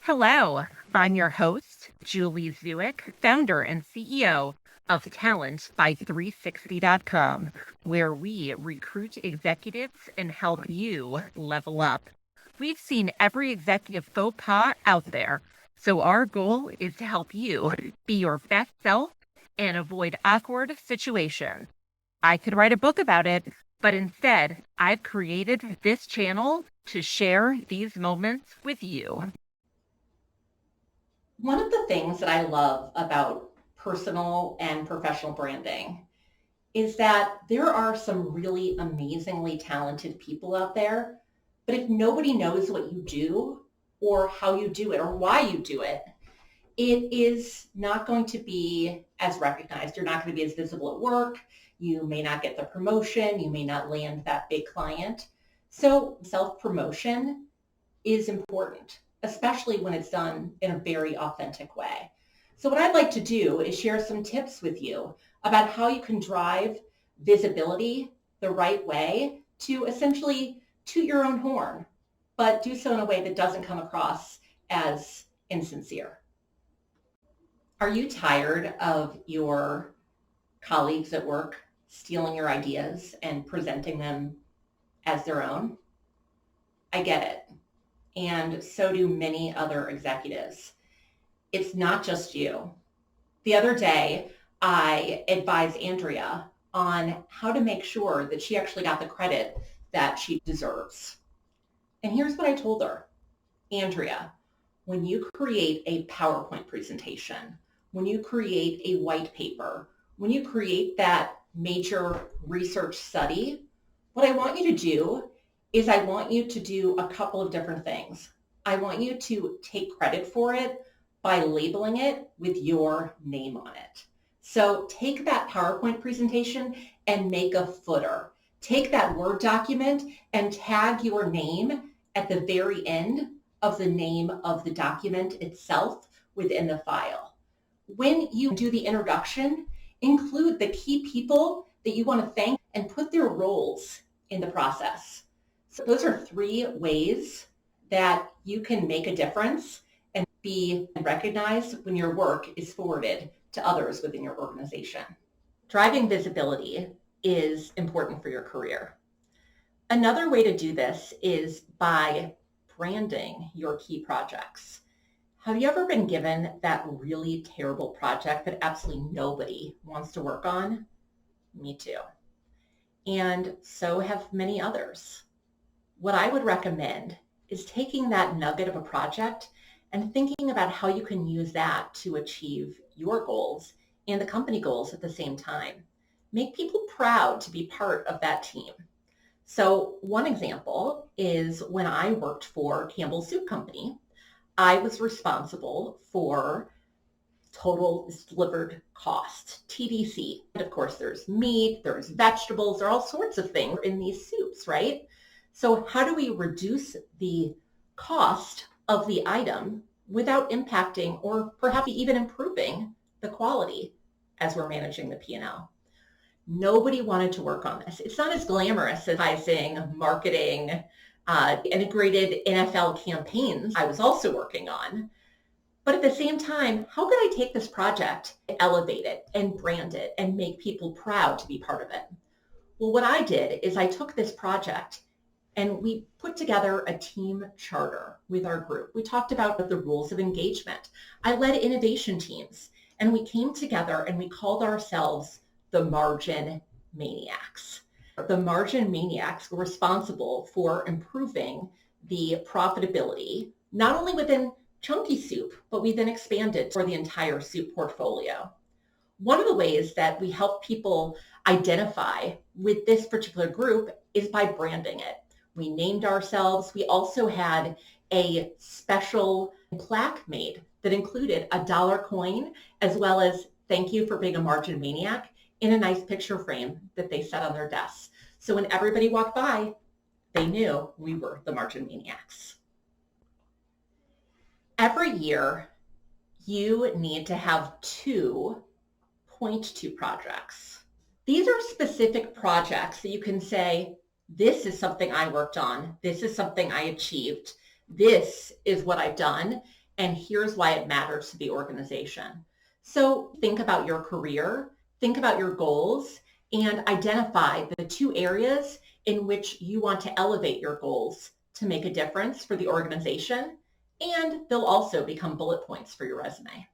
Hello, I'm your host, Julie Zuick, founder and CEO of Talent by 360.com, where we recruit executives and help you level up. We've seen every executive faux pas out there, so our goal is to help you be your best self and avoid awkward situations. I could write a book about it, but instead, I've created this channel to share these moments with you. One of the things that I love about personal and professional branding is that there are some really amazingly talented people out there. But if nobody knows what you do or how you do it or why you do it, it is not going to be as recognized. You're not going to be as visible at work. You may not get the promotion. You may not land that big client. So self-promotion is important, especially when it's done in a very authentic way. So what I'd like to do is share some tips with you about how you can drive visibility the right way to essentially toot your own horn, but do so in a way that doesn't come across as insincere. Are you tired of your colleagues at work stealing your ideas and presenting them as their own? I get it. And so do many other executives. It's not just you. The other day, I advised Andrea on how to make sure that she actually got the credit that she deserves. And here's what I told her. Andrea, when you create a PowerPoint presentation, when you create a white paper, when you create that major research study, what I want you to do is I want you to do a couple of different things. I want you to take credit for it by labeling it with your name on it. So take that PowerPoint presentation and make a footer. Take that Word document and tag your name at the very end of the name of the document itself within the file. When you do the introduction, include the key people that you want to thank and put their roles in the process. So those are 3 ways that you can make a difference and be recognized when your work is forwarded to others within your organization. Driving visibility is important for your career. Another way to do this is by branding your key projects. Have you ever been given that really terrible project that absolutely nobody wants to work on? Me too. And so have many others. What I would recommend is taking that nugget of a project and thinking about how you can use that to achieve your goals and the company goals at the same time. Make people proud to be part of that team. So one example is when I worked for Campbell's Soup Company, I was responsible for total delivered cost, TDC. And of course, there's meat, there's vegetables, there are all sorts of things in these soups, right? So how do we reduce the cost of the item without impacting or perhaps even improving the quality as we're managing the P&L? Nobody wanted to work on this. It's not as glamorous as advertising, marketing, integrated NFL campaigns I was also working on. But at the same time, how could I take this project, elevate it and brand it and make people proud to be part of it? Well, what I did is I took this project and we put together a team charter with our group. We talked about the rules of engagement. I led innovation teams and we came together and we called ourselves the Margin Maniacs. The Margin Maniacs were responsible for improving the profitability, not only within Chunky Soup, but we then expanded for the entire soup portfolio. One of the ways that we help people identify with this particular group is by branding it. We named ourselves. We also had a special plaque made that included a dollar coin as well as thank you for being a Margin Maniac in a nice picture frame that they set on their desks. So when everybody walked by, they knew we were the Margin Maniacs. Every year, you need to have 2 point-to projects. These are specific projects that you can say, this is something I worked on. This is something I achieved. This is what I've done. and here's why it matters to the organization. So think about your career, think about your goals, and identify the 2 areas in which you want to elevate your goals to make a difference for the organization. And they'll also become bullet points for your resume.